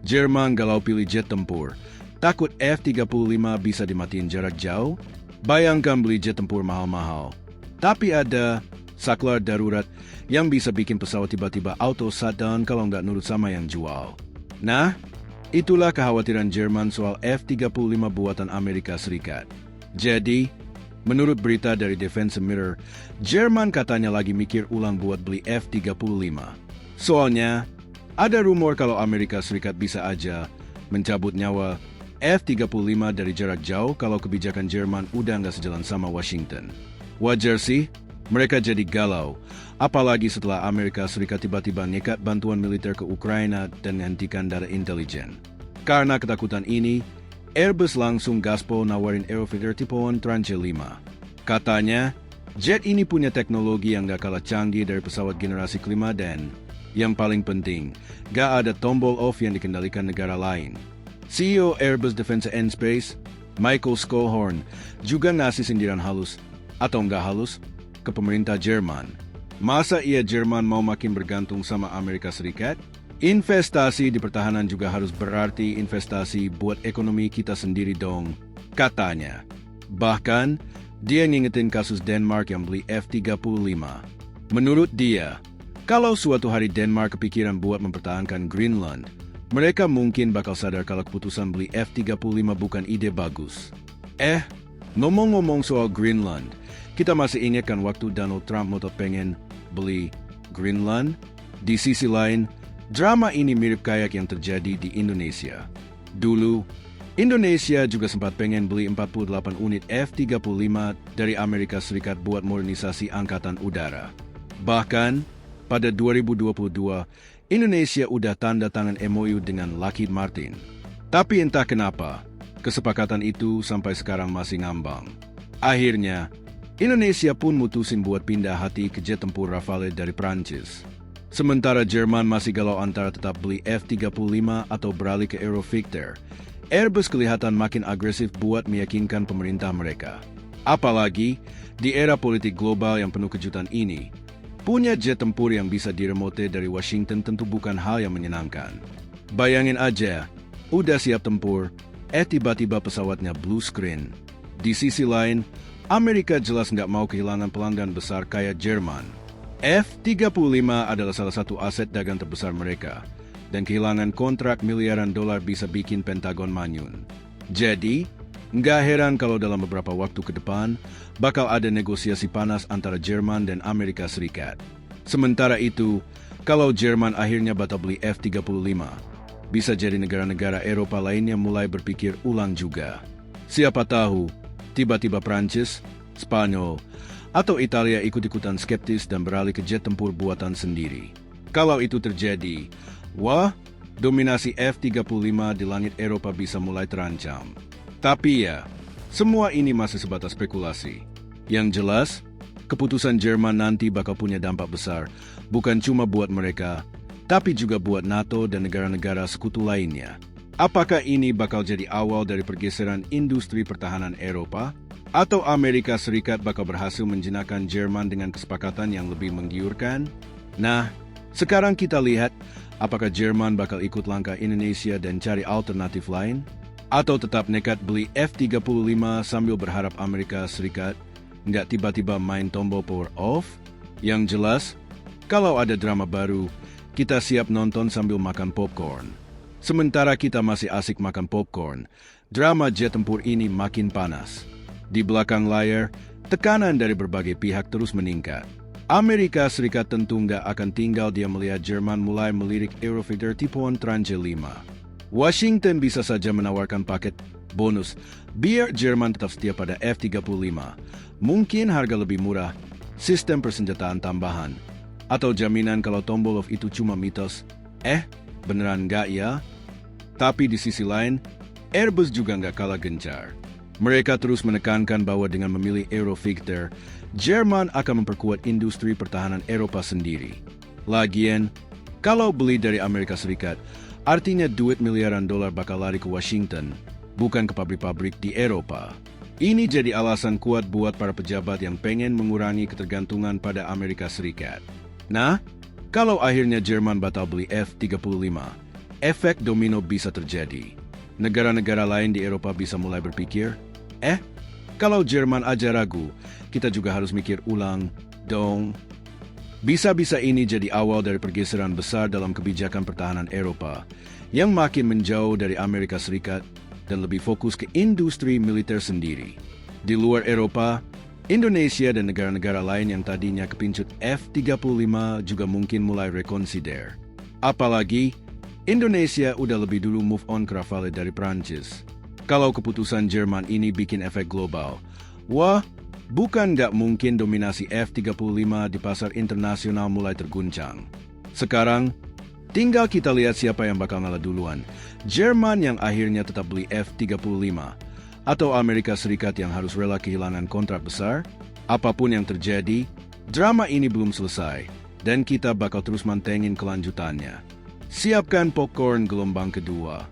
Jerman galau pilih jet tempur. Takut F-35 bisa dimatiin jarak jauh? Bayangkan beli jet tempur mahal-mahal. Tapi ada saklar darurat yang bisa bikin pesawat tiba-tiba auto shutdown kalau nggak nurut sama yang jual. Nah, itulah kekhawatiran Jerman soal F-35 buatan Amerika Serikat. Jadi, menurut berita dari Defense Mirror, Jerman katanya lagi mikir ulang buat beli F-35. Soalnya, ada rumor kalau Amerika Serikat bisa aja mencabut nyawa F-35 dari jarak jauh kalau kebijakan Jerman udah nggak sejalan sama Washington. Wajar sih, mereka jadi galau, apalagi setelah Amerika Serikat tiba-tiba nekat bantuan militer ke Ukraina dan menghentikan data intelijen. Karena ketakutan ini, Airbus langsung gaspol nawarin Aerofighter tipuan Tranche 5. Katanya, jet ini punya teknologi yang gak kalah canggih dari pesawat generasi kelima dan, yang paling penting, gak ada tombol off yang dikendalikan negara lain. CEO Airbus Defence and Space, Michael Skolhorn, juga ngasih sindiran halus, atau nggak halus, ke pemerintah Jerman. Masa iya Jerman mau makin bergantung sama Amerika Serikat? Investasi di pertahanan juga harus berarti investasi buat ekonomi kita sendiri dong, katanya. Bahkan, dia ngingetin kasus Denmark yang beli F-35. Menurut dia, kalau suatu hari Denmark kepikiran buat mempertahankan Greenland, mereka mungkin bakal sadar kalau keputusan beli F-35 bukan ide bagus. Ngomong-ngomong soal Greenland, kita masih ingat kan waktu Donald Trump ngotot pengen beli Greenland? Di sisi lain, drama ini mirip kayak yang terjadi di Indonesia. Dulu, Indonesia juga sempat pengen beli 48 unit F-35 dari Amerika Serikat buat modernisasi angkatan udara. Bahkan, pada 2022, Indonesia udah tanda tangan MOU dengan Lockheed Martin. Tapi entah kenapa, kesepakatan itu sampai sekarang masih ngambang. Akhirnya, Indonesia pun mutusin buat pindah hati ke jet tempur Rafale dari Prancis. Sementara Jerman masih galau antara tetap beli F-35 atau beralih ke Aerofighter, Airbus kelihatan makin agresif buat meyakinkan pemerintah mereka. Apalagi, di era politik global yang penuh kejutan ini, punya jet tempur yang bisa diremote dari Washington tentu bukan hal yang menyenangkan. Bayangin aja, udah siap tempur, tiba-tiba pesawatnya blue screen. Di sisi lain, Amerika jelas nggak mau kehilangan pelanggan besar kayak Jerman. F-35 adalah salah satu aset dagang terbesar mereka, dan kehilangan kontrak miliaran dolar bisa bikin Pentagon manyun. Jadi, nggak heran kalau dalam beberapa waktu ke depan, bakal ada negosiasi panas antara Jerman dan Amerika Serikat. Sementara itu, kalau Jerman akhirnya batal beli F-35, bisa jadi negara-negara Eropa lainnya mulai berpikir ulang juga. Siapa tahu, tiba-tiba Prancis, Spanyol, atau Italia ikut-ikutan skeptis dan beralih ke jet tempur buatan sendiri. Kalau itu terjadi, wah, dominasi F-35 di langit Eropa bisa mulai terancam. Tapi ya, semua ini masih sebatas spekulasi. Yang jelas, keputusan Jerman nanti bakal punya dampak besar, bukan cuma buat mereka, tapi juga buat NATO dan negara-negara sekutu lainnya. Apakah ini bakal jadi awal dari pergeseran industri pertahanan Eropa? Atau Amerika Serikat bakal berhasil menjinakkan Jerman dengan kesepakatan yang lebih menggiurkan? Nah, sekarang kita lihat apakah Jerman bakal ikut langkah Indonesia dan cari alternatif lain? Atau tetap nekat beli F-35 sambil berharap Amerika Serikat nggak tiba-tiba main tombol power off? Yang jelas, kalau ada drama baru, kita siap nonton sambil makan popcorn. Sementara kita masih asik makan popcorn, drama jet tempur ini makin panas. Di belakang layar, tekanan dari berbagai pihak terus meningkat. Amerika Serikat tentu nggak akan tinggal dia melihat Jerman mulai melirik Aerofighter tipuan Tranche 5. Washington bisa saja menawarkan paket bonus biar Jerman tetap setia pada F-35. Mungkin harga lebih murah, sistem persenjataan tambahan, atau jaminan kalau tombol off itu cuma mitos. Beneran nggak ya? Tapi di sisi lain, Airbus juga nggak kalah gencar. Mereka terus menekankan bahwa dengan memilih Aerofighter, Jerman akan memperkuat industri pertahanan Eropa sendiri. Lagian, kalau beli dari Amerika Serikat, artinya duit miliaran dolar bakal lari ke Washington, bukan ke pabrik-pabrik di Eropa. Ini jadi alasan kuat buat para pejabat yang pengen mengurangi ketergantungan pada Amerika Serikat. Nah, kalau akhirnya Jerman batal beli F-35, efek domino bisa terjadi. Negara-negara lain di Eropa bisa mulai berpikir, kalau Jerman aja ragu, kita juga harus mikir ulang dong. Bisa-bisa ini jadi awal dari pergeseran besar dalam kebijakan pertahanan Eropa yang makin menjauh dari Amerika Serikat dan lebih fokus ke industri militer sendiri. Di luar Eropa, Indonesia dan negara-negara lain yang tadinya kepincut F-35 juga mungkin mulai reconsider. Apalagi, Indonesia udah lebih dulu move on ke Rafale dari Prancis. Kalau keputusan Jerman ini bikin efek global, wah, bukan nggak mungkin dominasi F-35 di pasar internasional mulai terguncang. Sekarang, tinggal kita lihat siapa yang bakal ngalah duluan. Jerman yang akhirnya tetap beli F-35, atau Amerika Serikat yang harus rela kehilangan kontrak besar? Apapun yang terjadi, drama ini belum selesai, dan kita bakal terus mantengin kelanjutannya. Siapkan popcorn gelombang kedua.